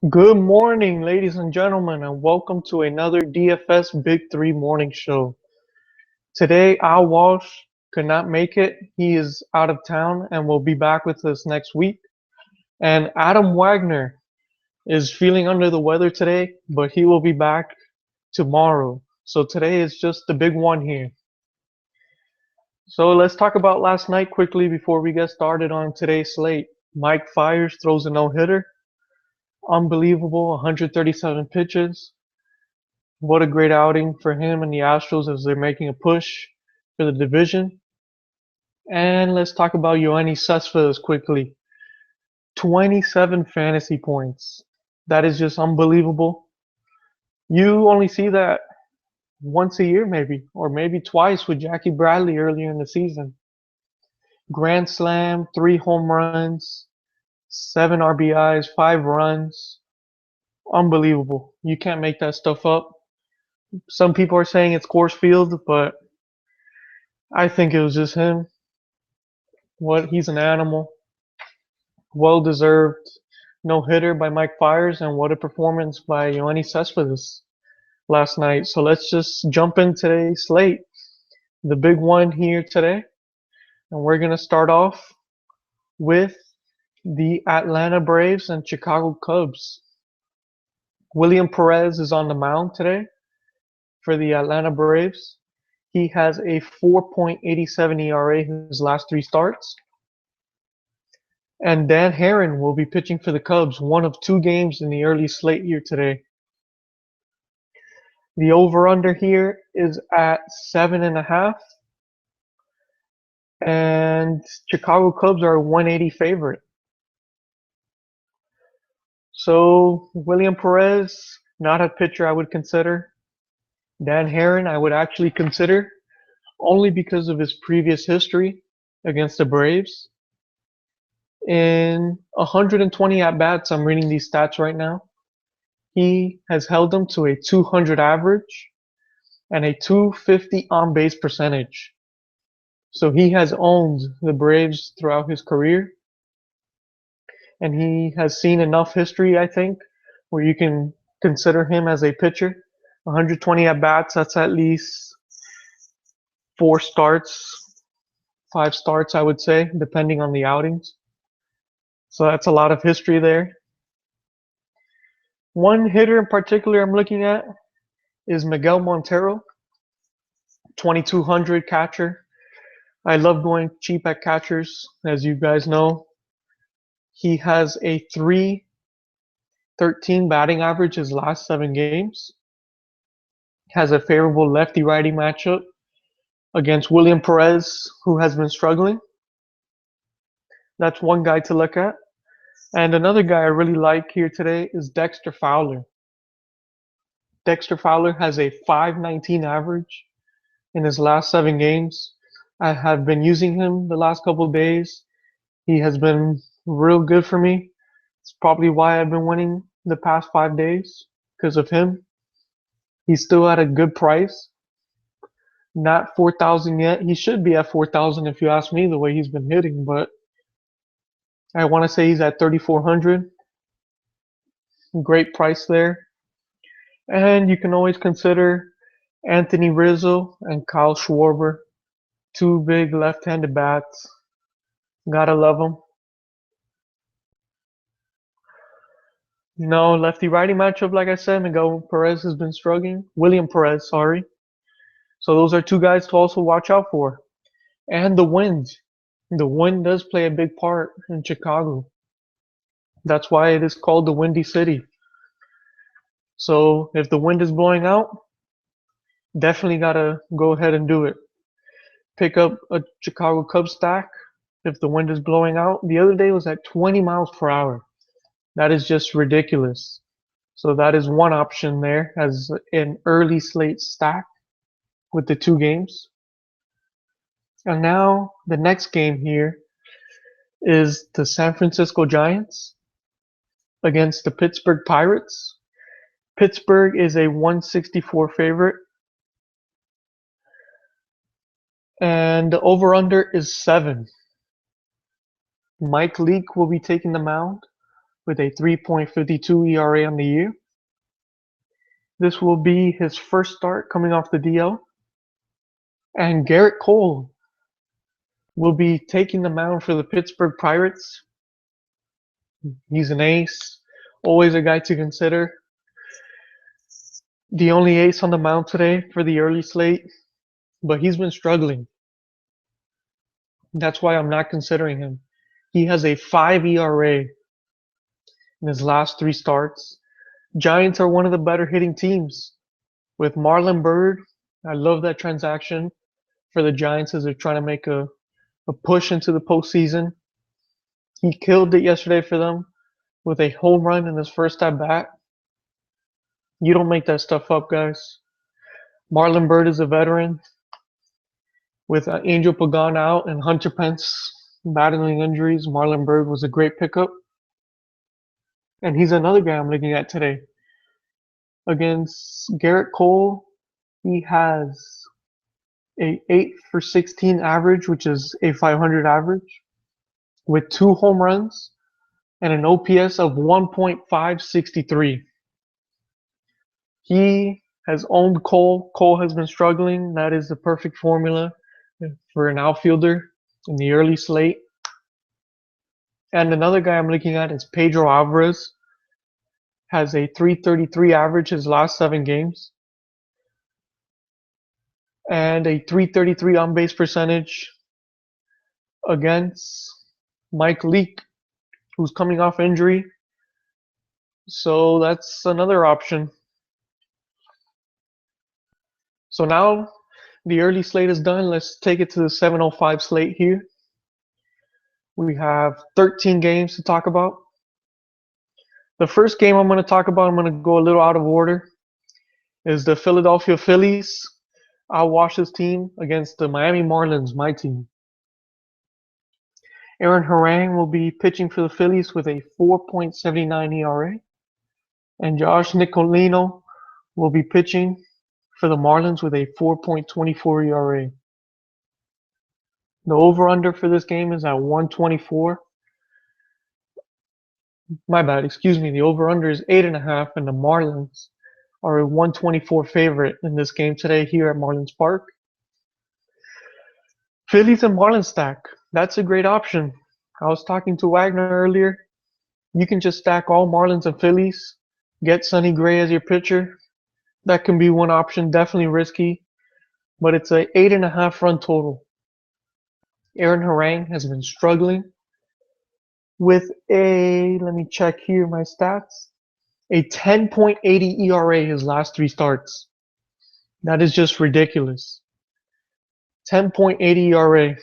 Good morning, ladies and gentlemen, and welcome to another DFS Big 3 morning show. Today, Al Walsh could not make it. He is out of town and will be back with us next week. And Adam Wagner is feeling under the weather today, but he will be back tomorrow. So today is just the big one here. So let's talk about last night quickly before we get started on today's slate. Mike Fiers throws a no-hitter. Unbelievable, 137 pitches. What a great outing for him and the Astros as they're making a push for the division. And let's talk about Yoenis Cespedes quickly. 27 fantasy points. That is just unbelievable. You only see that once a year maybe, or maybe twice with Jackie Bradley earlier in the season. Grand slam, 3 home runs, 7 RBIs, 5 runs. Unbelievable. You can't make that stuff up. Some people are saying it's Coors Field, but I think it was just him. He's an animal. Well deserved no hitter by Mike Fiers, and what a performance by Yoenis Cespedes last night. So let's just jump in today's slate. The big one here today. And we're gonna start off with the Atlanta Braves and Chicago Cubs. William Perez is on the mound today for the Atlanta Braves. He has a 4.87 ERA his last 3 starts. And Dan Herron will be pitching for the Cubs, one of 2 games in the early slate here today. The over-under here is at 7.5. And Chicago Cubs are a 180 favorite. So William Perez, not a pitcher I would consider. Dan Herron, I would actually consider, only because of his previous history against the Braves. In 120 at-bats, I'm reading these stats right now, he has held them to a 200 average and a 250 on-base percentage. So he has owned the Braves throughout his career. And he has seen enough history, I think, where you can consider him as a pitcher. 120 at-bats, that's at least 4 starts, 5 starts, I would say, depending on the outings. So that's a lot of history there. One hitter in particular I'm looking at is Miguel Montero, 2200 catcher. I love going cheap at catchers, as you guys know. He has a 313 batting average his last 7 games. Has a favorable lefty-righty matchup against William Perez, who has been struggling. That's one guy to look at. And another guy I really like here today is Dexter Fowler. Dexter Fowler has a 519 average in his last 7 games. I have been using him the last couple of days. He has been real good for me. It's probably why I've been winning the past 5 days, because of him. He's still at a good price. Not 4,000 yet. He should be at 4,000 if you ask me, the way he's been hitting, but I want to say he's at 3,400. Great price there. And you can always consider Anthony Rizzo and Kyle Schwarber. 2 big left-handed bats. Gotta love them. No, lefty-righty matchup, like I said, Miguel Perez has been struggling. William Perez, sorry. So those are 2 guys to also watch out for. And the wind. The wind does play a big part in Chicago. That's why it is called the Windy City. So if the wind is blowing out, definitely gotta go ahead and do it. Pick up a Chicago Cubs stack if the wind is blowing out. The other day was at 20 miles per hour. That is just ridiculous. So that is one option there as an early slate stack with the 2 games. And now the next game here is the San Francisco Giants against the Pittsburgh Pirates. Pittsburgh is a 164 favorite. And the over-under is 7. Mike Leake will be taking the mound with a 3.52 ERA on the year. This will be his first start coming off the DL. And Garrett Cole will be taking the mound for the Pittsburgh Pirates. He's an ace, always a guy to consider. The only ace on the mound today for the early slate, but he's been struggling. That's why I'm not considering him. He has a 5 ERA in his last 3 starts. Giants are one of the better hitting teams. With Marlon Byrd, I love that transaction for the Giants as they're trying to make a push into the postseason. He killed it yesterday for them with a home run in his first at bat. You don't make that stuff up, guys. Marlon Byrd is a veteran. With Angel Pagan out and Hunter Pence battling injuries, Marlon Byrd was a great pickup. And he's another guy I'm looking at today. Against Garrett Cole, he has a 8 for 16 average, which is a 500 average, with 2 home runs and an OPS of 1.563. He has owned Cole. Cole has been struggling. That is the perfect formula for an outfielder in the early slate. And another guy I'm looking at is Pedro Alvarez. Has a 333 average his last 7 games. And a 333 on base percentage against Mike Leake, who's coming off injury. So that's another option. So now the early slate is done. Let's take it to the 7:05 slate here. We have 13 games to talk about. The first game I'm going to talk about, I'm going to go a little out of order, is the Philadelphia Phillies. I'll watch this team against the Miami Marlins, my team. Aaron Harang will be pitching for the Phillies with a 4.79 ERA. And Josh Nicolino will be pitching for the Marlins with a 4.24 ERA. The over-under for this game is at 124. My bad, excuse me. The over-under is 8.5, and the Marlins are a 124 favorite in this game today here at Marlins Park. Phillies and Marlins stack. That's a great option. I was talking to Wagner earlier. You can just stack all Marlins and Phillies. Get Sonny Gray as your pitcher. That can be one option. Definitely risky, but it's a 8.5 run total. Aaron Harang has been struggling with a, let me check here my stats, a 10.80 ERA his last 3 starts. That is just ridiculous. 10.80 ERA.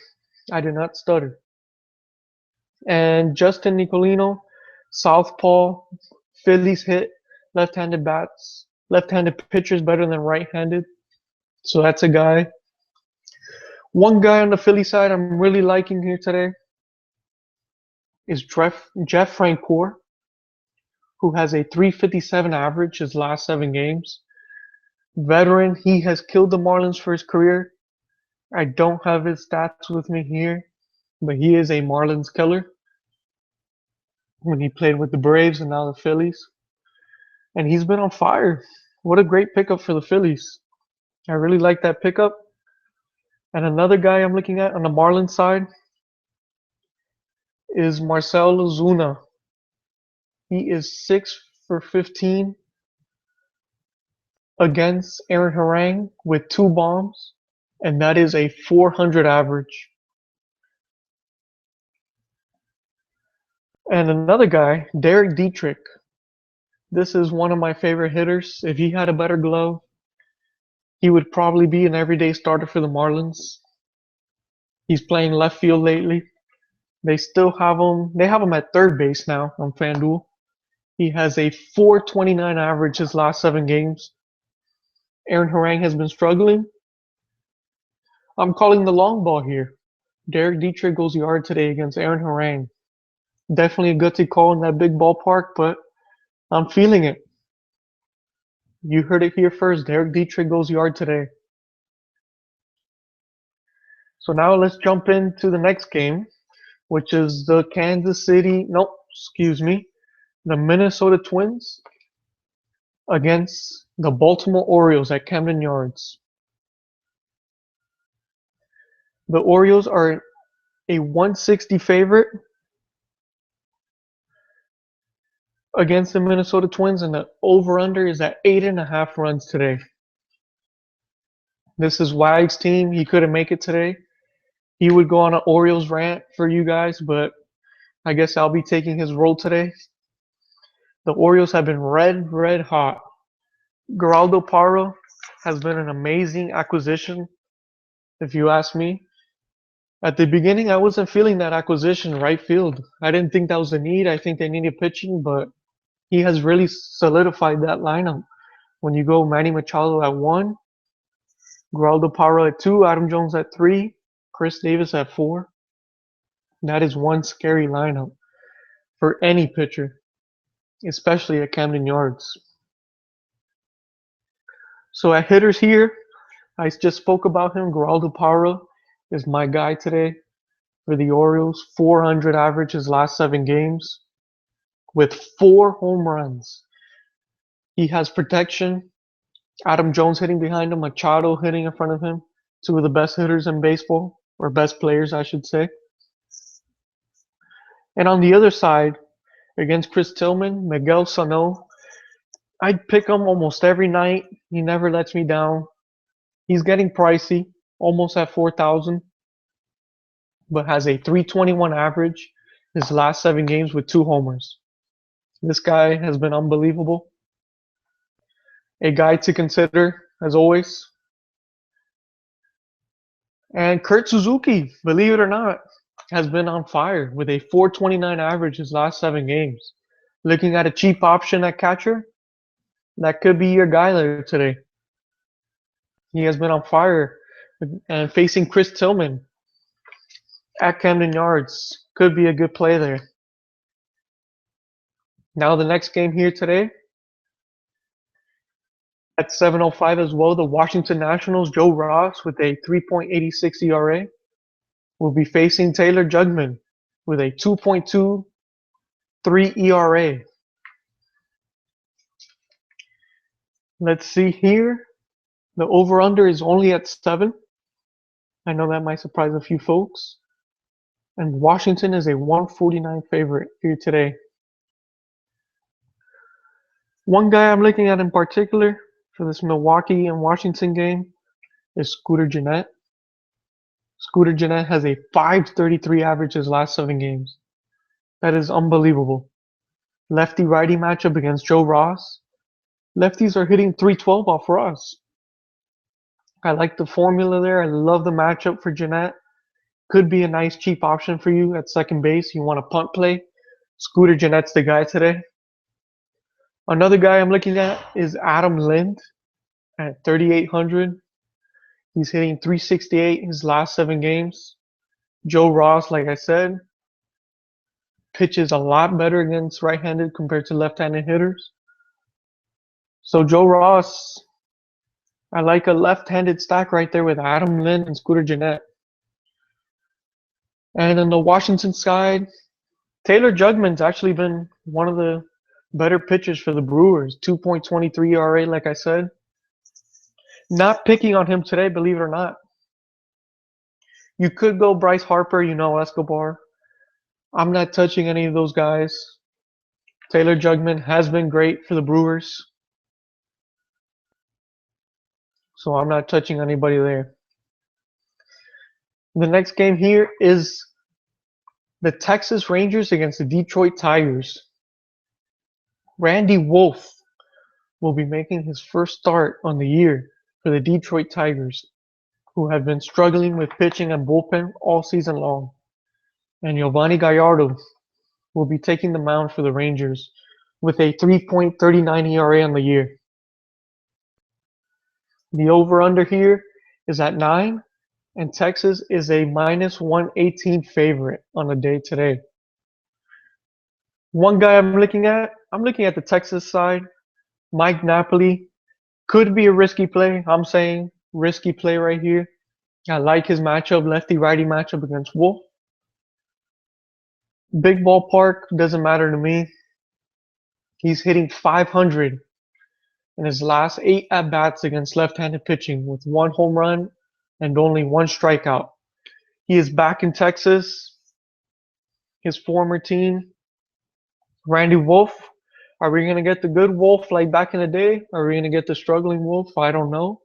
I did not stutter. And Justin Nicolino, southpaw, Phillies hit left-handed bats, left-handed pitchers better than right-handed. So that's a guy. One guy on the Philly side I'm really liking here today is Jeff Francoeur, who has a 357 average his last 7 games. Veteran, he has killed the Marlins for his career. I don't have his stats with me here, but he is a Marlins killer when he played with the Braves and now the Phillies. And he's been on fire. What a great pickup for the Phillies. I really like that pickup. And another guy I'm looking at on the Marlins side is Marcell Ozuna. He is 6 for 15 against Aaron Harang with 2 bombs, and that is a 400 average. And another guy, Derek Dietrich. This is one of my favorite hitters. If he had a better glove, he would probably be an everyday starter for the Marlins. He's playing left field lately. They still have him. They have him at third base now on FanDuel. He has a 4.29 average his last 7 games. Aaron Harang has been struggling. I'm calling the long ball here. Derek Dietrich goes yard today against Aaron Harang. Definitely a gutsy call in that big ballpark, but I'm feeling it. You heard it here first. Derek Dietrich goes yard today. So now let's jump into the next game, which is the The Minnesota Twins against the Baltimore Orioles at Camden Yards. The Orioles are a 160 favorite against the Minnesota Twins, and the over-under is at 8.5 runs today. This is Wag's team. He couldn't make it today. He would go on an Orioles rant for you guys, but I guess I'll be taking his role today. The Orioles have been red hot. Geraldo Parra has been an amazing acquisition, if you ask me. At the beginning, I wasn't feeling that acquisition right field. I didn't think that was a need. I think they needed pitching, but he has really solidified that lineup. When you go Manny Machado at 1, Geraldo Parra at 2, Adam Jones at 3, Chris Davis at 4. That is one scary lineup for any pitcher, especially at Camden Yards. So at hitters here, I just spoke about him. Geraldo Parra is my guy today for the Orioles. 400 average his last 7 games with 4 home runs. He has protection. Adam Jones hitting behind him, Machado hitting in front of him. 2 of the best hitters in baseball, or best players, I should say. And on the other side, against Chris Tillman, Miguel Sano, I'd pick him almost every night. He never lets me down. He's getting pricey, almost at 4,000, but has a 321 average his last 7 games with 2 homers. This guy has been unbelievable. A guy to consider, as always. And Kurt Suzuki, believe it or not, has been on fire with a 429 average his last 7 games. Looking at a cheap option at catcher, that could be your guy there today. He has been on fire, and facing Chris Tillman at Camden Yards could be a good play there. Now the next game here today at 7:05 as well, the Washington Nationals, Joe Ross with a 3.86 ERA will be facing Taylor Jugman with a 2.23 ERA. Let's see here. The over-under is only at 7. I know that might surprise a few folks. And Washington is a 149 favorite here today. One guy I'm looking at in particular for this Milwaukee and Washington game is Scooter Gennett. Scooter Gennett has a 533 average his last 7 games. That is unbelievable. Lefty-righty matchup against Joe Ross. Lefties are hitting 312 off Ross. I like the formula there. I love the matchup for Gennett. Could be a nice cheap option for you at second base. You want a punt play. Scooter Gennett's the guy today. Another guy I'm looking at is Adam Lind at 3,800. He's hitting 368 his last 7 games. Joe Ross, like I said, pitches a lot better against right-handed compared to left-handed hitters. So Joe Ross, I like a left-handed stack right there with Adam Lind and Scooter Gennett. And on the Washington side, Taylor Jugman's actually been one of the better pitchers for the Brewers. 2.23 ERA, like I said. Not picking on him today, believe it or not. You could go Bryce Harper, Escobar. I'm not touching any of those guys. Taylor Jugman has been great for the Brewers. So I'm not touching anybody there. The next game here is the Texas Rangers against the Detroit Tigers. Randy Wolf will be making his first start on the year for the Detroit Tigers, who have been struggling with pitching and bullpen all season long. And Giovanni Gallardo will be taking the mound for the Rangers with a 3.39 ERA on the year. The over-under here is at 9, and Texas is a minus 118 favorite on the day today. One guy I'm looking at the Texas side. Mike Napoli could be a risky play. I'm saying risky play right here. I like his matchup, lefty-righty matchup against Wolf. Big ballpark doesn't matter to me. He's hitting .500 in his last 8 at-bats against left-handed pitching with 1 home run and only 1 strikeout. He is back in Texas, his former team. Randy Wolf. Are we going to get the good Wolf like back in the day? Are we going to get the struggling Wolf? I don't know.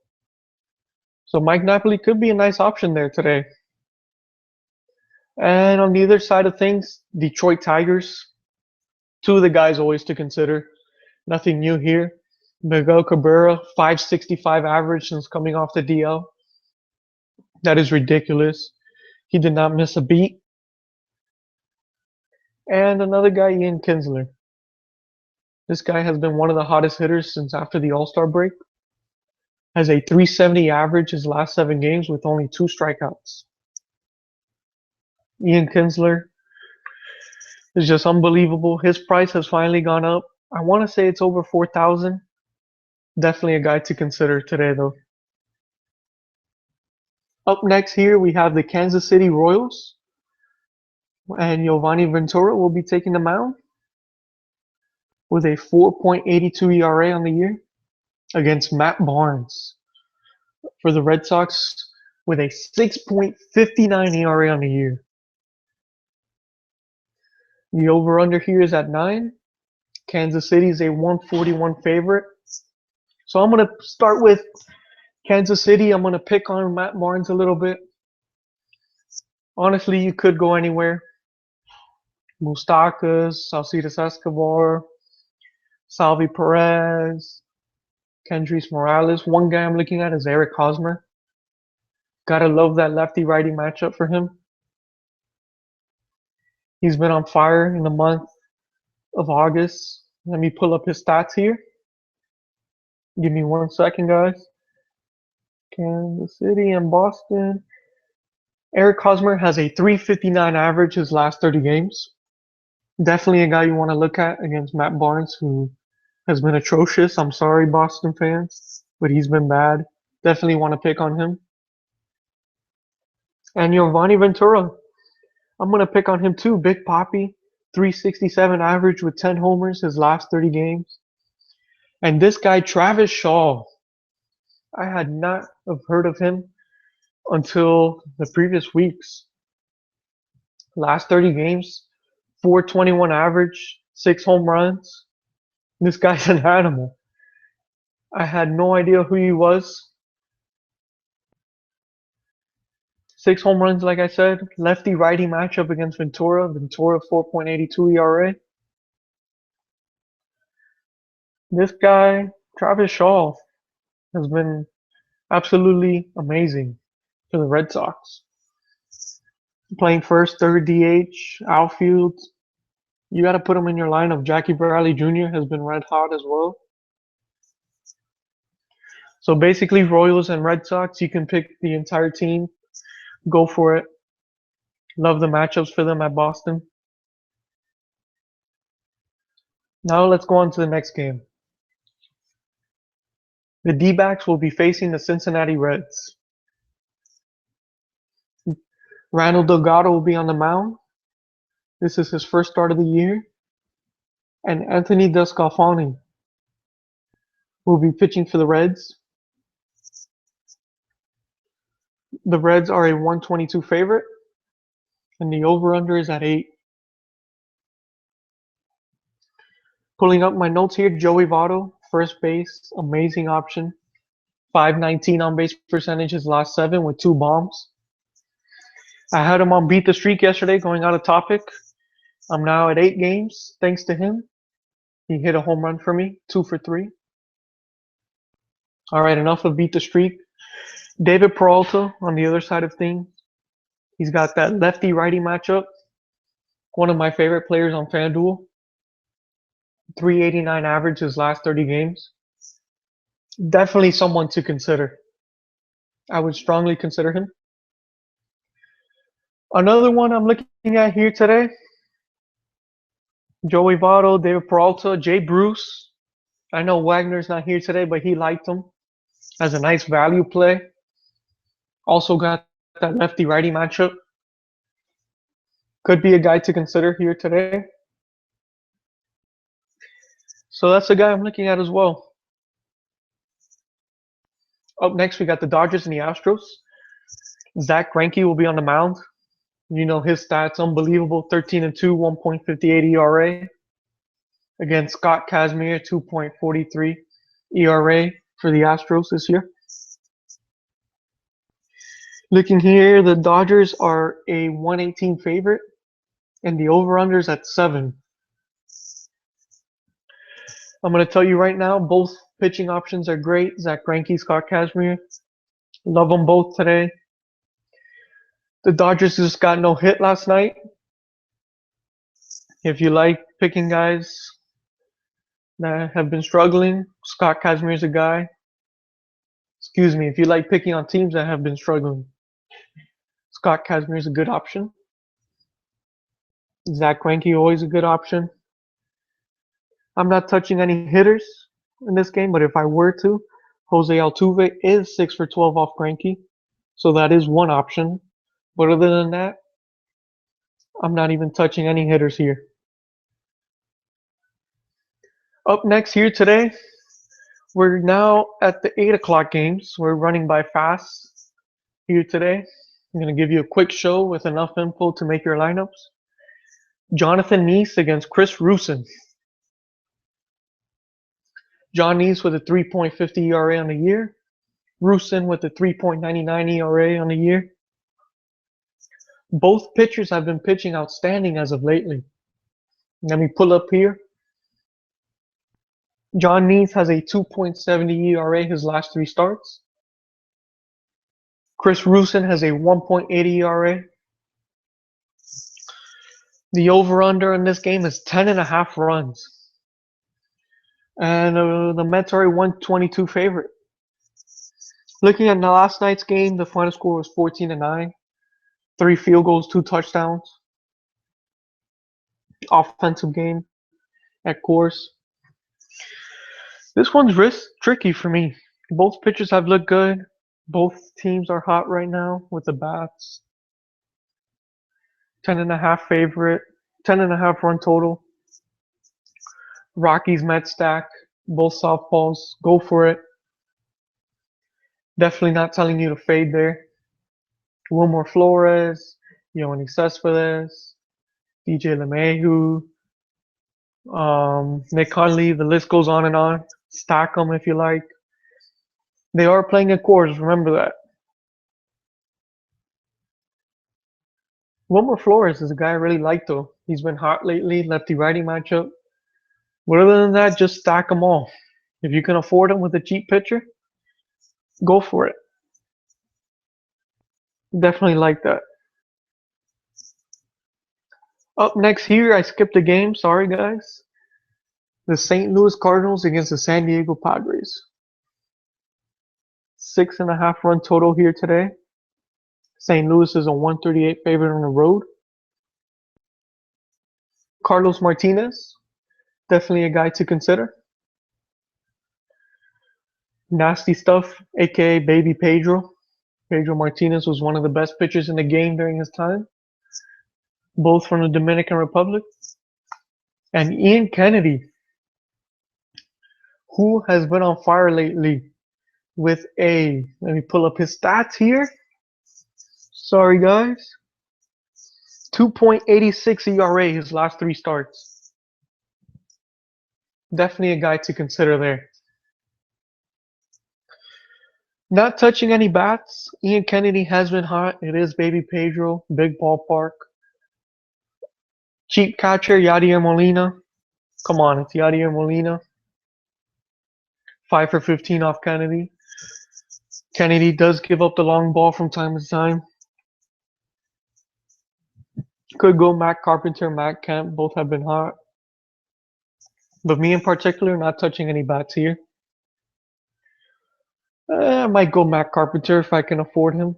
So Mike Napoli could be a nice option there today. And on the other side of things, Detroit Tigers. 2 of the guys always to consider. Nothing new here. Miguel Cabrera, .565 average since coming off the DL. That is ridiculous. He did not miss a beat. And another guy, Ian Kinsler. This guy has been one of the hottest hitters since after the All-Star break. Has a .370 average his last 7 games with only 2 strikeouts. Ian Kinsler is just unbelievable. His price has finally gone up. I want to say it's over 4,000. Definitely a guy to consider today, though. Up next here, we have the Kansas City Royals. And Giovanni Ventura will be taking the mound with a 4.82 ERA on the year against Matt Barnes for the Red Sox with a 6.59 ERA on the year. The over-under here is at 9. Kansas City is a 141 favorite. So I'm going to start with Kansas City. I'm going to pick on Matt Barnes a little bit. Honestly, you could go anywhere. Moustakas, Salcidas Escobar, Salvi Perez, Kendrys Morales. One guy I'm looking at is Eric Hosmer. Gotta love that lefty-righty matchup for him. He's been on fire in the month of August. Let me pull up his stats here. Give me 1 second, guys. Kansas City and Boston. Eric Hosmer has a .359 average his last 30 games. Definitely a guy you want to look at against Matt Barnes, who has been atrocious. I'm sorry, Boston fans, but he's been bad. Definitely want to pick on him. And Giovanni Ventura. I'm going to pick on him too. Big Papi, .367 average with 10 homers his last 30 games. And this guy, Travis Shaw, I had not have heard of him until the previous weeks. Last 30 games, .421 average, 6 home runs. This guy's an animal. I had no idea who he was. 6 home runs, like I said. Lefty-righty matchup against Ventura. Ventura 4.82 ERA. This guy, Travis Shaw, has been absolutely amazing for the Red Sox. Playing first, third DH, outfield. You got to put him in your lineup. Jackie Bradley Jr. has been red hot as well. So basically, Royals and Red Sox, you can pick the entire team. Go for it. Love the matchups for them at Boston. Now let's go on to the next game. The D-backs will be facing the Cincinnati Reds. Randall Delgado will be on the mound. This is his first start of the year. And Anthony Descalfani will be pitching for the Reds. The Reds are a 122 favorite. And the over-under is at 8. Pulling up my notes here, Joey Votto, first base, amazing option. .519 on base percentage his last 7 with 2 bombs. I had him on Beat the Streak yesterday, going out of topic. I'm now at 8 games, thanks to him. He hit a home run for me, 2 for 3. All right, enough of Beat the Streak. David Peralta on the other side of things. He's got that lefty-righty matchup. One of my favorite players on FanDuel. .389 average his last 30 games. Definitely someone to consider. I would strongly consider him. Another one I'm looking at here today. Joey Votto, David Peralta, Jay Bruce. I know Wagner's not here today, but he liked him as a nice value play. Also got that lefty-righty matchup. Could be a guy to consider here today. So that's the guy I'm looking at as well. Up next, we got the Dodgers and the Astros. Zach Greinke will be on the mound. You know his stats, unbelievable. 13-2, 1.58 ERA. Against Scott Kazmir, 2.43 ERA for the Astros this year. Looking here, the Dodgers are a 118 favorite, and the over-under's at 7. I'm going to tell you right now, both pitching options are great. Zach Greinke, Scott Kazmir. Love them both today. The Dodgers just got no hit last night. If you like picking guys that have been struggling, Scott Kazmir is a guy. Excuse me, if you like picking on teams that have been struggling, Scott Kazmir is a good option. Zach Greinke, always a good option. I'm not touching any hitters in this game, but if I were to, Jose Altuve is 6 for 12 off Greinke, so that is one option. But other than that, I'm not even touching any hitters here. Up next here today, we're now at the 8 o'clock games. We're running by fast here today. I'm going to give you a quick show with enough info to make your lineups. Jonathan Neese against Chris Rusin. John Neese with a 3.50 ERA on the year. Rusin with a 3.99 ERA on the year. Both pitchers have been pitching outstanding as of lately. Let me pull up here. John Neese has a 2.70 ERA his last 3 starts. Chris Rusin has a 1.80 ERA. The over-under in this game is 10.5 runs. And the Mets are a 122 favorite. Looking at the last night's game, the final score was 14-9. 3 field goals, 2 touchdowns. Offensive game, of course. This one's tricky for me. Both pitchers have looked good. Both teams are hot right now with the bats. 10.5 favorite, 10.5 run total. Rockies Mets stack, both softballs. Go for it. Definitely not telling you to fade there. Wilmer Flores, Yoenis Cespedes, DJ LeMahieu, Nick Hundley. The list goes on and on. Stack them if you like. They are playing at Coors, remember that. Wilmer Flores is a guy I really like though. He's been hot lately, lefty-righty matchup. But other than that, just stack them all. If you can afford them with a cheap pitcher, go for it. Definitely like that. Up next here, I skipped a game. Sorry, guys. The St. Louis Cardinals against the San Diego Padres. 6.5 run total here today. St. Louis is a 138 favorite on the road. Carlos Martinez, definitely a guy to consider. Nasty stuff, aka Baby Pedro. Pedro Martinez was one of the best pitchers in the game during his time. Both from the Dominican Republic. And Ian Kennedy, who has been on fire lately with let me pull up his stats here. Sorry, guys. 2.86 ERA his last 3 starts. Definitely a guy to consider there. Not touching any bats. Ian Kennedy has been hot. It is Baby Pedro, big ballpark. Cheap catcher, Yadier Molina. Come on, it's Yadier Molina. 5 for 15 off Kennedy. Kennedy does give up the long ball from time to time. Could go Matt Carpenter, Matt Kemp. Both have been hot. But me in particular, not touching any bats here. I might go Matt Carpenter if I can afford him.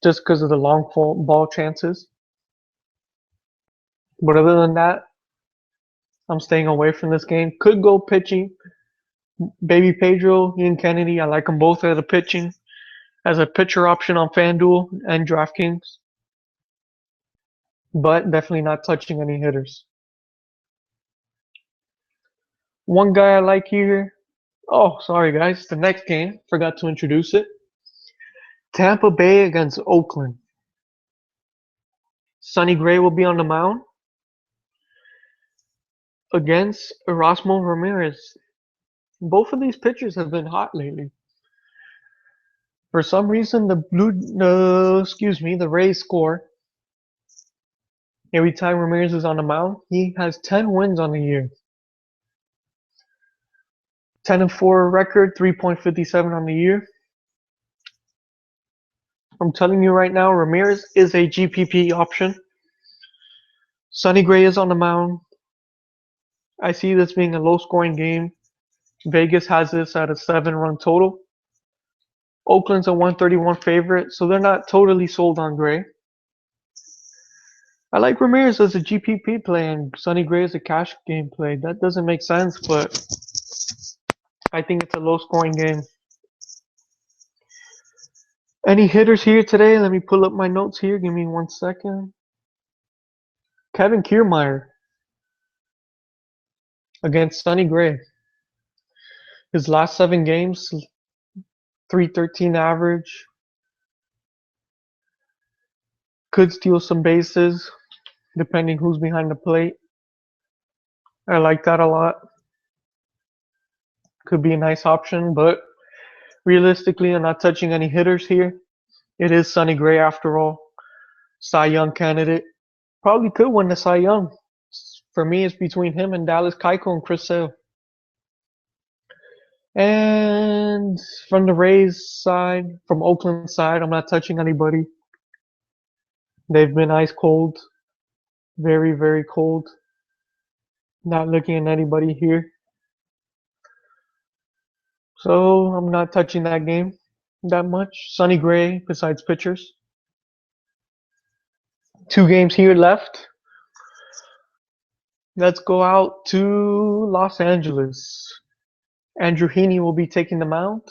Just because of the long ball chances. But other than that, I'm staying away from this game. Could go pitching. Baby Pedro, Ian Kennedy. I like them both as a pitching. As a pitcher option on FanDuel and DraftKings. But definitely not touching any hitters. One guy I like here. Oh, sorry guys. The next game, forgot to introduce it. Tampa Bay against Oakland. Sonny Gray will be on the mound against Erasmo Ramirez. Both of these pitchers have been hot lately. For some reason, the Rays score every time Ramirez is on the mound. He has 10 wins on the year. 10-4 record, 3.57 on the year. I'm telling you right now, Ramirez is a GPP option. Sonny Gray is on the mound. I see this being a low-scoring game. Vegas has this at a 7-run total. Oakland's a 131 favorite, so they're not totally sold on Gray. I like Ramirez as a GPP play and Sonny Gray as a cash game play. That doesn't make sense, but I think it's a low-scoring game. Any hitters here today? Let me pull up my notes here. Give me 1 second. Kevin Kiermaier against Sonny Gray. His last 7 games, 313 average. Could steal some bases, depending who's behind the plate. I like that a lot. Could be a nice option, but realistically, I'm not touching any hitters here. It is Sonny Gray after all. Cy Young candidate. Probably could win the Cy Young. For me, it's between him and Dallas Keuchel and Chris Sale. And from the Rays side, from Oakland side, I'm not touching anybody. They've been ice cold. Very, very cold. Not looking at anybody here. So I'm not touching that game that much. Sonny Gray besides pitchers. 2 games here left. Let's go out to Los Angeles. Andrew Heaney will be taking the mound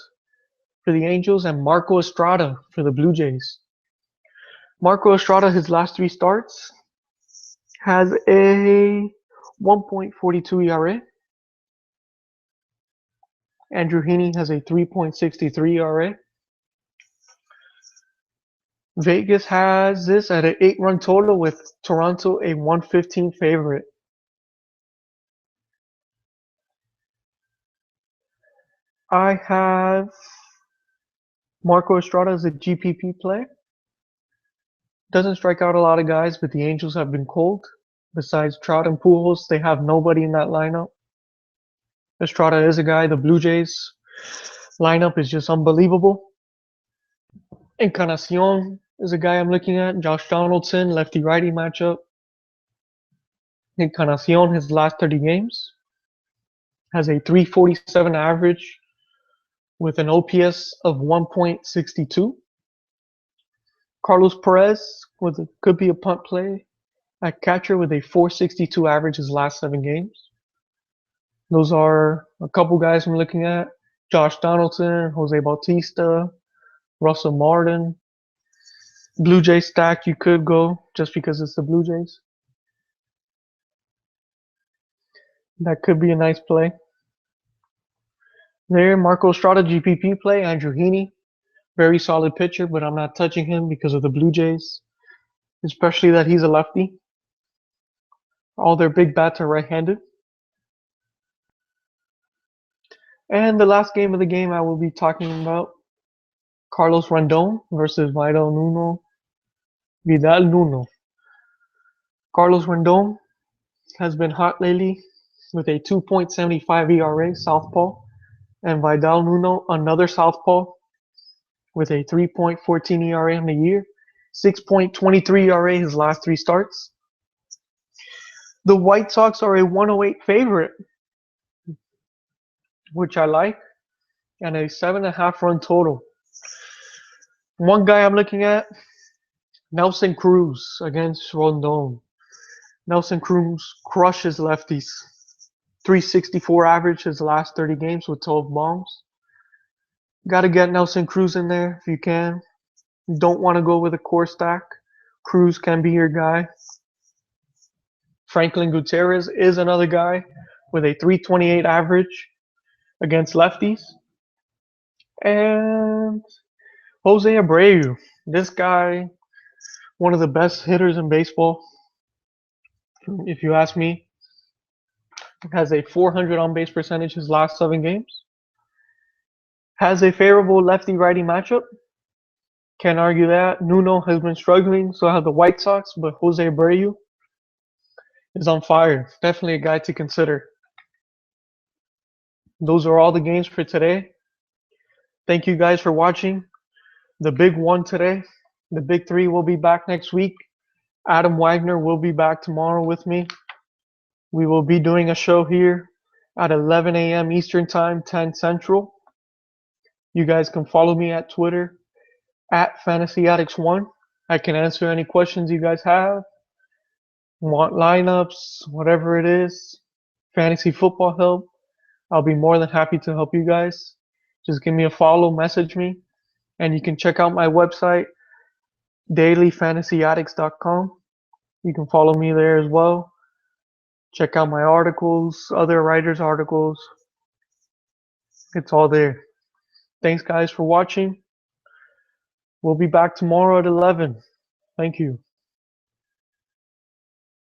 for the Angels and Marco Estrada for the Blue Jays. Marco Estrada, his last 3 starts, has a 1.42 ERA. Andrew Heaney has a 3.63 ERA. Vegas has this at an 8-run total with Toronto a 115 favorite. I have Marco Estrada as a GPP play. Doesn't strike out a lot of guys, but the Angels have been cold. Besides Trout and Pujols, they have nobody in that lineup. Estrada is a guy. The Blue Jays lineup is just unbelievable. Encarnacion is a guy I'm looking at. Josh Donaldson, lefty-righty matchup. Encarnacion, his last 30 games, has a 347 average with an OPS of 1.62. Carlos Perez could be a punt play at catcher with a 462 average his last 7 games. Those are a couple guys I'm looking at. Josh Donaldson, Jose Bautista, Russell Martin. Blue Jay stack you could go just because it's the Blue Jays. That could be a nice play. There, Marco Estrada GPP play. Andrew Heaney, very solid pitcher, but I'm not touching him because of the Blue Jays, especially that he's a lefty. All their big bats are right-handed. And the last game of the game I will be talking about, Carlos Rendon versus Vidal Nuno. Carlos Rendon has been hot lately with a 2.75 ERA, southpaw, and Vidal Nuno, another southpaw, with a 3.14 ERA on the year, 6.23 ERA his last 3 starts. The White Sox are a 108 favorite, which I like, and a 7.5-run total. One guy I'm looking at, Nelson Cruz against Rondon. Nelson Cruz crushes lefties. 364 average his last 30 games with 12 bombs. Got to get Nelson Cruz in there if you can. You don't want to go with a core stack. Cruz can be your guy. Franklin Gutierrez is another guy with a 328 average against lefties. And Jose Abreu, this guy, one of the best hitters in baseball, if you ask me. Has a 400 on base percentage his last 7 games. Has a favorable lefty righty matchup. Can't argue that. Nuno has been struggling, so have the White Sox, but Jose Abreu is on fire. Definitely a guy to consider. Those are all the games for today. Thank you guys for watching. The big one today. The big three will be back next week. Adam Wagner will be back tomorrow with me. We will be doing a show here at 11 a.m. Eastern Time, 10 Central. You guys can follow me at Twitter at FantasyAddicts1. I can answer any questions you guys have. Want lineups, whatever it is, fantasy football help. I'll be more than happy to help you guys. Just give me a follow, message me, and you can check out my website, dailyfantasyaddicts.com. You can follow me there as well. Check out my articles, other writers' articles. It's all there. Thanks, guys, for watching. We'll be back tomorrow at 11. Thank you.